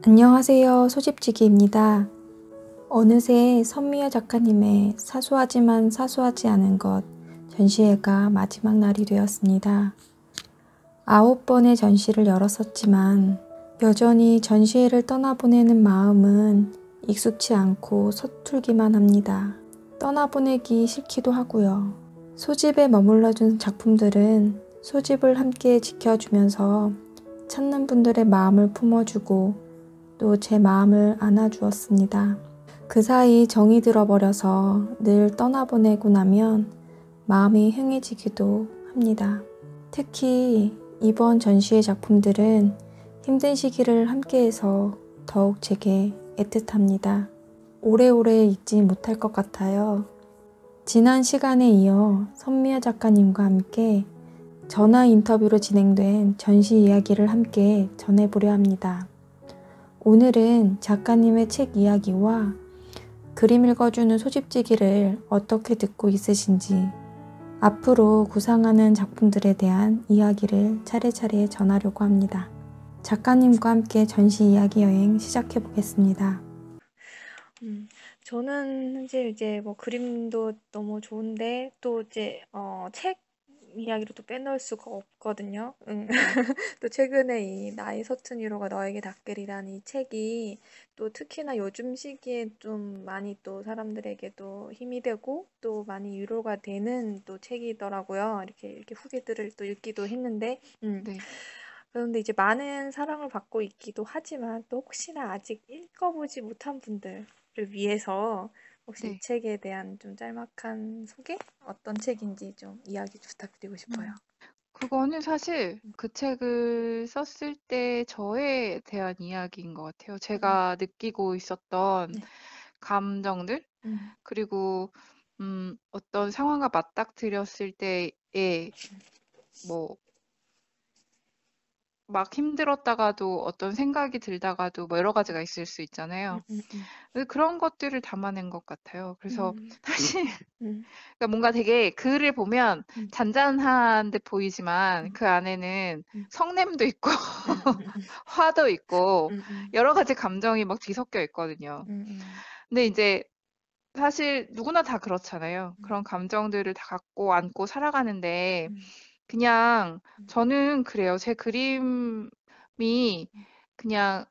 안녕하세요. 소집지기입니다. 어느새 선미여 작가님의 사소하지만 사소하지 않은 것 전시회가 마지막 날이 되었습니다. 9번의 전시를 열었었지만 여전히 전시회를 떠나보내는 마음은 익숙치 않고 서툴기만 합니다. 떠나보내기 싫기도 하고요. 소집에 머물러준 작품들은 소집을 함께 지켜주면서 찾는 분들의 마음을 품어주고 또 제 마음을 안아주었습니다. 그 사이 정이 들어버려서 늘 떠나보내고 나면 마음이 행해지기도 합니다. 특히 이번 전시회 작품들은 힘든 시기를 함께해서 더욱 제게 애틋합니다. 오래오래 잊지 못할 것 같아요. 지난 시간에 이어 선미여 작가님과 함께 전화 인터뷰로 진행된 전시 이야기를 함께 전해보려 합니다. 오늘은 작가님의 책 이야기와 그림 읽어주는 소집지기를 어떻게 듣고 있으신지 앞으로 구상하는 작품들에 대한 이야기를 차례차례 전하려고 합니다. 작가님과 함께 전시 이야기 여행 시작해 보겠습니다. 저는 이제 뭐 그림도 너무 좋은데 또 이제 책 이야기로 또 빼놓을 수가 없거든요. 또 최근에 이 나의 서툰 위로가 너에게 닿기리라는 이 책이 또 특히나 요즘 시기에 좀 많이 또 사람들에게도 힘이 되고 또 많이 위로가 되는 또 책이더라고요. 이렇게 후기들을 또 읽기도 했는데, 네. 그런데 이제 많은 사랑을 받고 있기도 하지만 또 혹시나 아직 읽어보지 못한 분들을 위해서 혹시 이 네. 책에 대한 좀 짤막한 소개? 어떤 책인지 좀 이야기 부탁드리고 싶어요. 그거는 사실 그 책을 썼을 때 저에 대한 이야기인 것 같아요. 제가 느끼고 있었던 네. 감정들, 음, 그리고 어떤 상황과 맞닥뜨렸을 때의 뭐 막 힘들었다가도 어떤 생각이 들다가도 뭐 여러 가지가 있을 수 있잖아요. 그래서 그런 것들을 담아낸 것 같아요. 그래서 음, 사실 음, 그러니까 뭔가 되게 글을 보면 음, 잔잔한 듯 보이지만 음, 그 안에는 음, 성냄도 있고 음, 음, 화도 있고 음, 여러 가지 감정이 막 뒤섞여 있거든요. 음, 근데 이제 사실 누구나 다 그렇잖아요. 그런 음, 감정들을 다 갖고 안고 살아가는데 음, 그냥 음, 저는 그래요. 제 그림이 그냥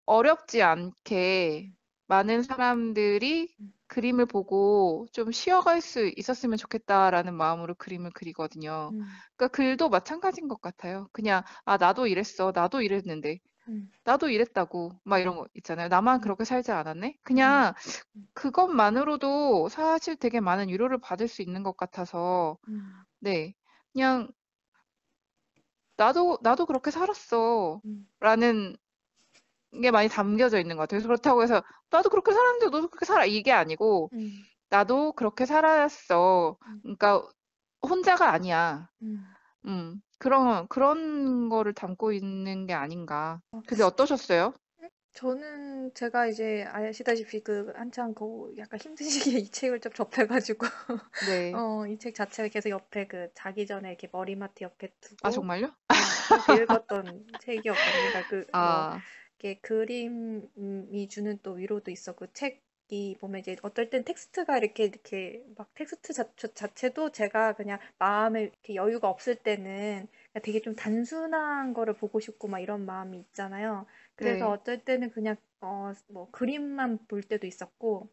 어렵지 않게 많은 사람들이 음, 그림을 보고 좀 쉬어갈 수 있었으면 좋겠다라는 마음으로 그림을 그리거든요. 음, 그러니까 글도 마찬가지인 것 같아요. 그냥 아 나도 이랬어. 나도 이랬는데. 음, 나도 이랬다고. 막 이런 거 있잖아요. 나만 음, 그렇게 살지 않았네? 음, 그냥 그것만으로도 사실 되게 많은 위로를 받을 수 있는 것 같아서 음, 네. 그냥 나도 그렇게 살았어. 음, 라는 게 많이 담겨져 있는 것 같아요. 그래서 그렇다고 해서 나도 그렇게 살았는데 너도 그렇게 살아. 이게 아니고 음, 나도 그렇게 살았어. 음, 그러니까 혼자가 아니야. 음. 그런 거를 담고 있는 게 아닌가. 근데 어떠셨어요? 저는 제가 이제 아시다시피 그 한창 그 약간 힘든 시기에 이 책을 좀 접해가지고 네. 이 책 자체가 계속 옆에 그 자기 전에 이렇게 머리맡에 옆에 아, 두고 정말요? 그렇게 읽었던 책이었거든요. 그러니까 그 뭐 아, 이렇게 그림이 주는 또 위로도 있었고 책이 보면 이제 어떨 땐 텍스트가 이렇게 막 텍스트 자체도 제가 그냥 마음에 이렇게 여유가 없을 때는 되게 좀 단순한 거를 보고 싶고 막 이런 마음이 있잖아요. 그래서 네. 어떨 때는 그냥 뭐 그림만 볼 때도 있었고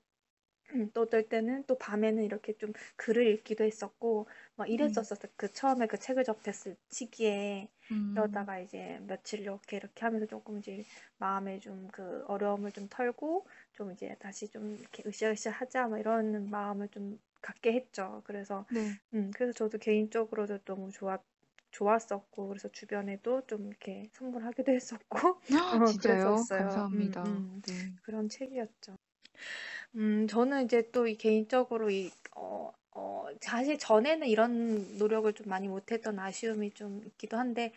또 어떨 때는 또 밤에는 이렇게 좀 글을 읽기도 했었고 막 음, 이랬었었어. 그 처음에 그 책을 접했을 시기에 음, 그러다가 이제 며칠 이렇게 하면서 조금 이제 마음에 좀 그 어려움을 좀 털고 좀 이제 다시 좀 이렇게 으쌰으쌰 하자 뭐 이런 마음을 좀 갖게 했죠. 네. 그래서 저도 개인적으로도 너무 좋았었고 그래서 주변에도 좀 이렇게 선물하기도 했었고 진짜요? 그랬었어요. 감사합니다. 네. 그런 책이었죠. 저는 이제 또 이 개인적으로 사실 전에는 이런 노력을 좀 많이 못했던 아쉬움이 좀 있기도 한데,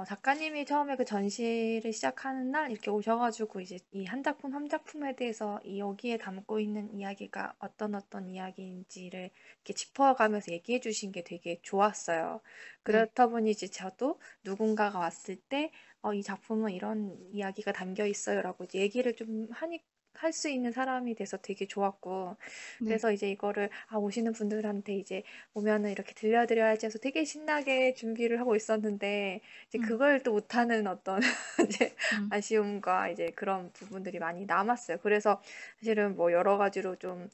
작가님이 처음에 그 전시를 시작하는 날 이렇게 오셔가지고 이제 이 한 작품 한 작품에 대해서 이 여기에 담고 있는 이야기가 어떤 이야기인지를 이렇게 짚어가면서 얘기해 주신 게 되게 좋았어요. 네. 그렇다 보니 이제 저도 누군가가 왔을 때, 이 작품은 이런 이야기가 담겨 있어요라고 이제 얘기를 좀 할 수 있는 사람이 돼서 되게 좋았고, 네. 그래서 이제 이거를, 오시는 분들한테 이제 오면은 이렇게 들려드려야지 해서 되게 신나게 준비를 하고 있었는데, 이제 음. 그걸 또 못하는 어떤 이제 음. 아쉬움과 이제 그런 부분들이 많이 남았어요. 그래서 사실은 뭐 여러 가지로 좀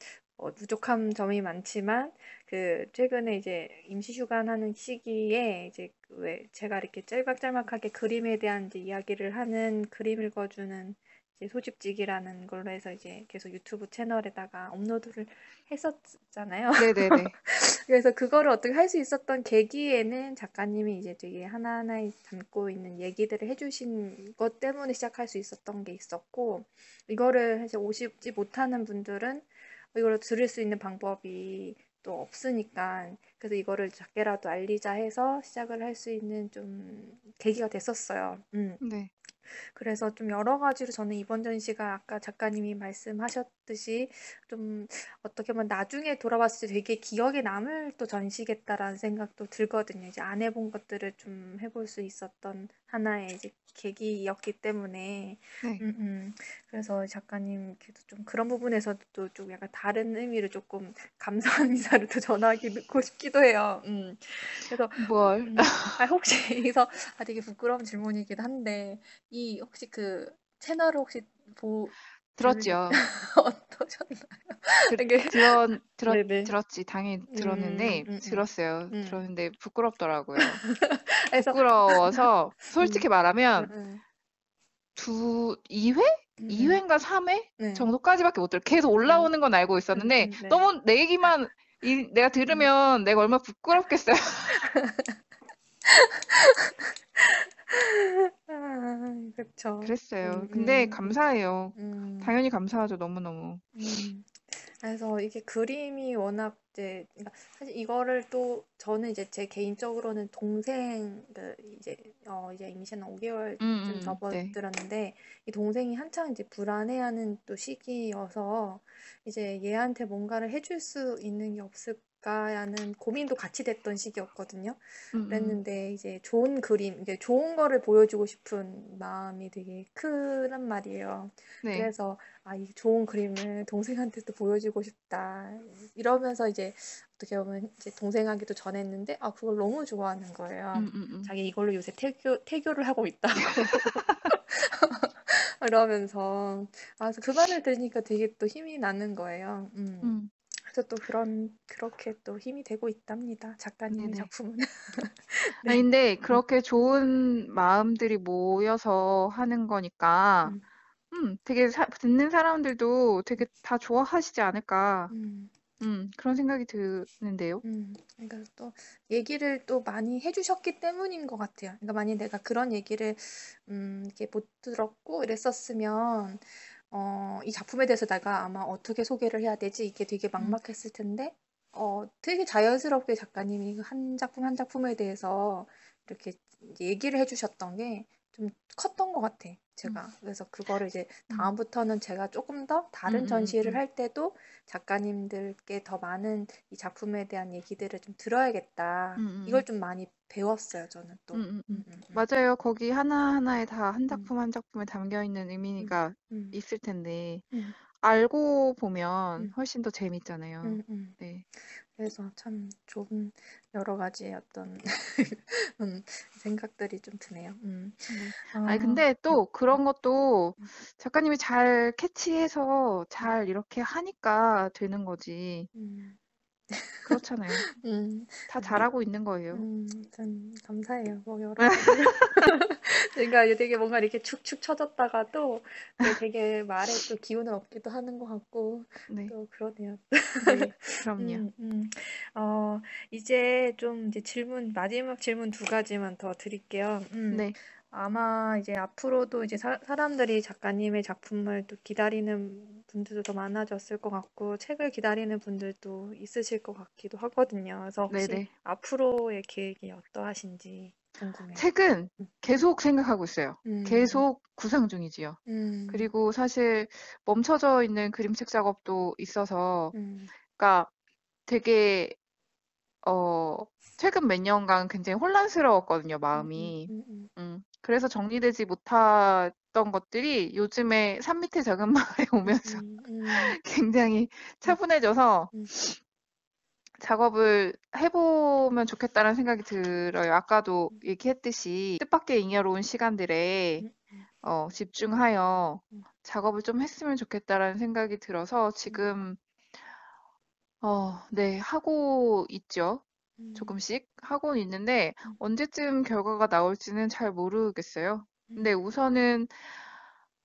부족한 점이 많지만 그 최근에 이제 임시휴관하는 시기에 이제 왜 제가 이렇게 짤막짤막하게 그림에 대한 이제 이야기를 하는 그림 읽어주는 이제 소집지기라는 걸로 해서 이제 계속 유튜브 채널에다가 업로드를 했었잖아요. 네네네. 그래서 그거를 어떻게 할 수 있었던 계기에는 작가님이 이제 되게 하나하나에 담고 있는 얘기들을 해주신 것 때문에 시작할 수 있었던 게 있었고, 이거를 사실 오시지 못하는 분들은 이거를 들을 수 있는 방법이 또 없으니까, 그래서 이거를 작게라도 알리자 해서 시작을 할 수 있는 좀 계기가 됐었어요. 네. 그래서 좀 여러 가지로 저는 이번 전시가 아까 작가님이 말씀하셨듯이 좀 어떻게 보면 나중에 돌아봤을 때 되게 기억에 남을 또 전시겠다라는 생각도 들거든요. 이제 안 해본 것들을 좀 해볼 수 있었던 하나의 이제 계기였기 때문에. 네. 그래서 작가님께도 좀 그런 부분에서도 좀 약간 다른 의미로 조금 감사한 인사를 또 전하고 싶기도 해요. 그래서 뭘? 혹시 여기서 되게 부끄러운 질문이긴 한데 이 혹시 그 채널을 혹시 들으셨 들었죠. 어떠셨나요? 들, 이게 네네. 들었지. 당연히 음, 들었는데, 음, 음, 들었어요. 음. 들었는데 부끄럽더라고요. 그래서 부끄러워서, 솔직히 음, 말하면, 음, 2회? 음, 음, 2회인가 3회 네. 정도까지밖에 못 들어요. 계속 음, 올라오는 건 알고 있었는데, 네. 너무 내 얘기만, 내가 음. 들으면 내가 얼마나 부끄럽겠어요. 그쵸. 그랬어요. 근데 감사해요. 음. 당연히 감사하죠. 너무너무. 음. 그래서 이게 그림이 워낙 이제 그러니까 사실 이거를 또 저는 이제 제 개인적으로는 동생 이제 임신 5개월쯤 네. 접어들었는데 이 동생이 한창 이제 불안해하는 또 시기여서 이제 얘한테 뭔가를 해줄 수 있는 게 없을까라는 고민도 같이 됐던 시기였거든요. 그랬는데 이제 좋은 그림, 이게 좋은 거를 보여주고 싶은 마음이 되게 크단 말이에요. 네. 그래서 이 좋은 그림을 동생한테도 보여주고 싶다. 이러면서 이제 어떻게 보면 이제 동생에게도 전했는데, 그걸 너무 좋아하는 거예요. 자기 이걸로 요새 태교를 하고 있다고. 그러면서, 그래서 그 말을 들으니까 되게 또 힘이 나는 거예요. 음. 그래서 또 그렇게 또 힘이 되고 있답니다. 작가님의 네네. 작품은. 아니, 네. 근데 음, 그렇게 좋은 마음들이 모여서 하는 거니까, 음, 되게 듣는 사람들도 되게 다 좋아하시지 않을까. 음. 그런 생각이 드는데요. 그러니까 또 얘기를 또 많이 해주셨기 때문인 것 같아요. 그러니까 만약 내가 그런 얘기를 이렇게 못 들었고 이랬었으면 이 작품에 대해서 내가 아마 어떻게 소개를 해야 되지? 이게 되게 음, 막막했을 텐데 되게 자연스럽게 작가님이 한 작품 한 작품에 대해서 이렇게 이제 얘기를 해주셨던 게 좀 컸던 것 같아. 음, 제가. 그래서 그거를 이제 음, 다음부터는 제가 조금 더 음, 다른 음, 전시를 음, 할 때도 작가님들께 더 많은 이 작품에 대한 얘기들을 좀 들어야겠다. 음, 이걸 음, 좀 많이 배웠어요, 저는 또. 맞아요. 거기 하나하나에 다 한 음, 작품 한 작품에 담겨 있는 음, 의미가 음, 있을 텐데, 음, 알고 보면 음, 훨씬 더 재밌잖아요. 음, 음. 네. 그래서 참 좋은 여러 가지 어떤 음, 생각들이 좀 드네요. 네. 아니, 어, 근데 음, 또 그런 것도 음, 작가님이 잘 캐치해서 음, 잘 이렇게 하니까 되는 거지. 음, 그렇잖아요. 음, 다 네. 잘하고 있는 거예요. 참 감사해요. 뭐 여러 가지로. 그러니까 이게 되게 뭔가 이렇게 축축 처졌다가도 되게 말에 또 기운을 얻기도 하는 것 같고 네. 또 그러네요. 네. 그럼요. 음, 음. 어, 이제 좀 이제 마지막 질문 두 가지만 더 드릴게요. 네. 아마 이제 앞으로도 이제 사람들이 작가님의 작품을 또 기다리는 분들도 더 많아졌을 것 같고, 책을 기다리는 분들도 있으실 것 같기도 하거든요. 그래서 혹시 네네. 앞으로의 계획이 어떠하신지. 궁금해요. 책은 계속 생각하고 있어요. 음, 계속 구상 중이지요. 그리고 사실 멈춰져 있는 그림책 작업도 있어서, 그러니까 되게 최근 몇 년간 굉장히 혼란스러웠거든요, 마음이. 그래서 정리되지 못했던 것들이 요즘에 산 밑에 작은 마을에 오면서 굉장히 차분해져서 작업을 해보면 좋겠다는 생각이 들어요. 아까도 얘기했듯이 뜻밖의 잉여로운 시간들에 집중하여 작업을 좀 했으면 좋겠다라는 생각이 들어서 지금 네, 하고 있죠. 조금씩 하고는 있는데 언제쯤 결과가 나올지는 잘 모르겠어요. 근데 우선은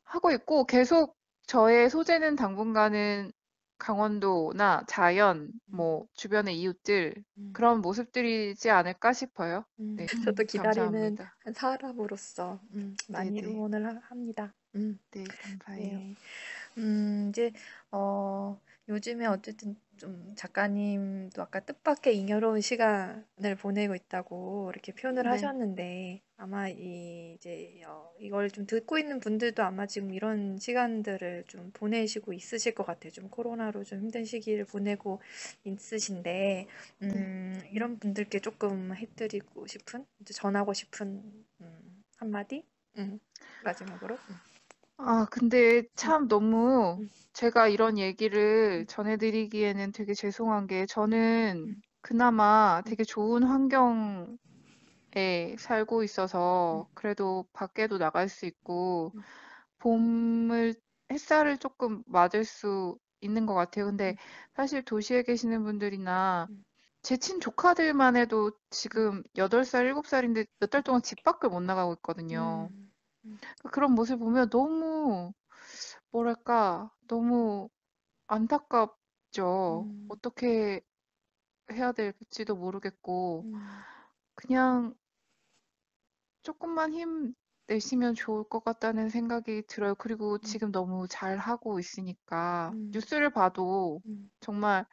하고 있고 계속 저의 소재는 당분간은 강원도나 자연, 뭐 주변의 이웃들 그런 모습들이지 않을까 싶어요. 네, 저도 기다리는 감사합니다. 한 사람으로서 많이 네네. 응원을 합니다. 네, 감사해요. 네. 이제 요즘에 어쨌든 좀 작가님도 아까 뜻밖의 잉여로운 시간을 보내고 있다고 이렇게 표현을 네. 하셨는데 아마 이제 이걸 좀 듣고 있는 분들도 아마 지금 이런 시간들을 좀 보내시고 있으실 것 같아요. 좀 코로나로 좀 힘든 시기를 보내고 있으신데 이런 분들께 조금 해드리고 싶은 이제 전하고 싶은 한마디 마지막으로. 근데 참 너무 음. 제가 이런 얘기를 전해드리기에는 되게 죄송한 게 저는 그나마 되게 좋은 환경에 살고 있어서 그래도 밖에도 나갈 수 있고 햇살을 조금 맞을 수 있는 것 같아요. 근데 사실 도시에 계시는 분들이나 제 친조카들만 해도 지금 8살, 7살인데 몇 달 동안 집 밖을 못 나가고 있거든요. 그런 모습을 보면 너무 뭐랄까, 너무 안타깝죠. 어떻게 해야 될지도 모르겠고, 그냥 조금만 힘내시면 좋을 것 같다는 생각이 들어요. 그리고 지금 너무 잘하고 있으니까, 뉴스를 봐도 정말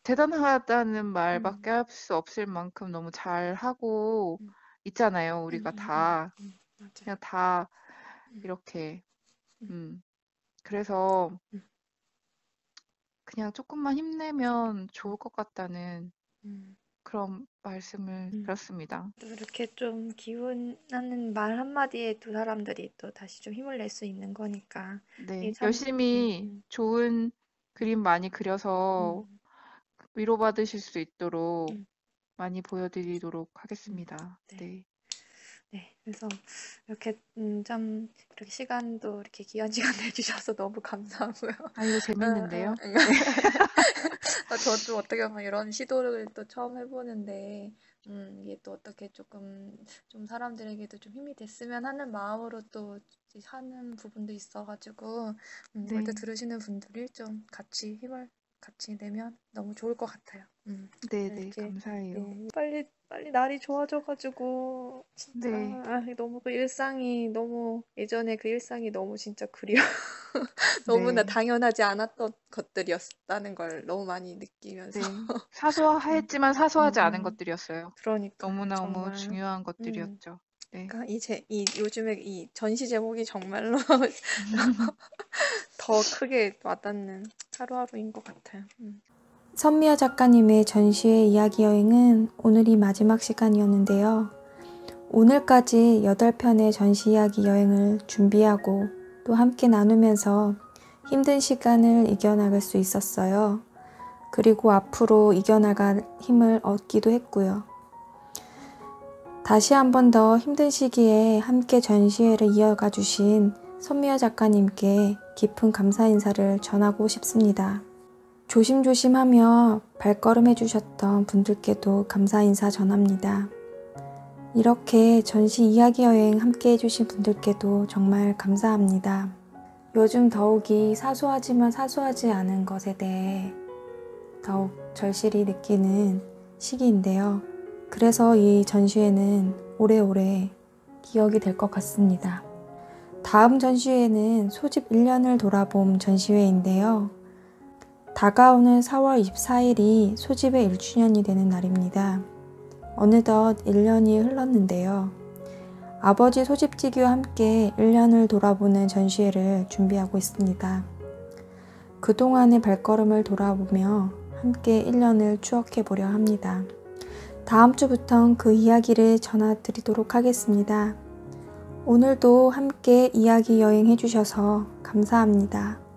대단하다는 말밖에 할 수 없을 만큼 너무 잘하고 있잖아요, 우리가 다. 맞아요. 그냥 다 이렇게, 그래서 그냥 조금만 힘내면 좋을 것 같다는 그런 말씀을 드렸습니다. 또 이렇게 좀 기운하는 말 한마디에 두 사람들이 또 다시 좀 힘을 낼 수 있는 거니까. 네, 이게 참, 열심히 좋은 그림 많이 그려서 위로받으실 수 있도록 많이 보여드리도록 하겠습니다. 네. 네. 네, 그래서 이렇게 참 이렇게 시간도 이렇게 귀한 시간 내주셔서 너무 감사하고요. 이거 재밌는데요? 저도 어떻게 보면 이런 시도를 또 처음 해보는데 이게 또 어떻게 조금 좀 사람들에게도 좀 힘이 됐으면 하는 마음으로 또 이제 하는 부분도 있어가지고 이걸 또 네, 들으시는 분들이 좀 같이 힘을 같이 내면 너무 좋을 것 같아요. 네, 네, 이렇게 감사해요. 네, 빨리 날이 좋아져가지고 진짜 네, 너무 그 일상이 너무 예전에 그 일상이 너무 진짜 그리워. 너무나 네, 당연하지 않았던 것들이었다는 걸 너무 많이 느끼면서 네. 음, 사소했지만 사소하지 않은 음. 것들이었어요. 그러니까요, 너무너무 정말. 중요한 음. 것들이었죠. 네. 그러니까 이 요즘에 이 전시 제목이 정말로 더 크게 와닿는 하루하루인 것 같아요. 선미여 작가님의 전시회 이야기 여행은 오늘이 마지막 시간이었는데요. 오늘까지 8편의 전시 이야기 여행을 준비하고 또 함께 나누면서 힘든 시간을 이겨나갈 수 있었어요. 그리고 앞으로 이겨나갈 힘을 얻기도 했고요. 다시 한 번 더 힘든 시기에 함께 전시회를 이어가 주신 선미여 작가님께 깊은 감사 인사를 전하고 싶습니다. 조심조심하며 발걸음해 주셨던 분들께도 감사 인사 전합니다. 이렇게 전시 이야기 여행 함께 해주신 분들께도 정말 감사합니다. 요즘 더욱이 사소하지만 사소하지 않은 것에 대해 더욱 절실히 느끼는 시기인데요. 그래서 이 전시회는 오래오래 기억이 될 것 같습니다. 다음 전시회는 소집 1년을 돌아봄 전시회인데요. 다가오는 4월 24일이 소집의 1주년이 되는 날입니다. 어느덧 1년이 흘렀는데요. 아버지 소집지기와 함께 1년을 돌아보는 전시회를 준비하고 있습니다. 그동안의 발걸음을 돌아보며 함께 1년을 추억해 보려 합니다. 다음 주부턴 그 이야기를 전해드리도록 하겠습니다. 오늘도 함께 이야기 여행 해주셔서 감사합니다.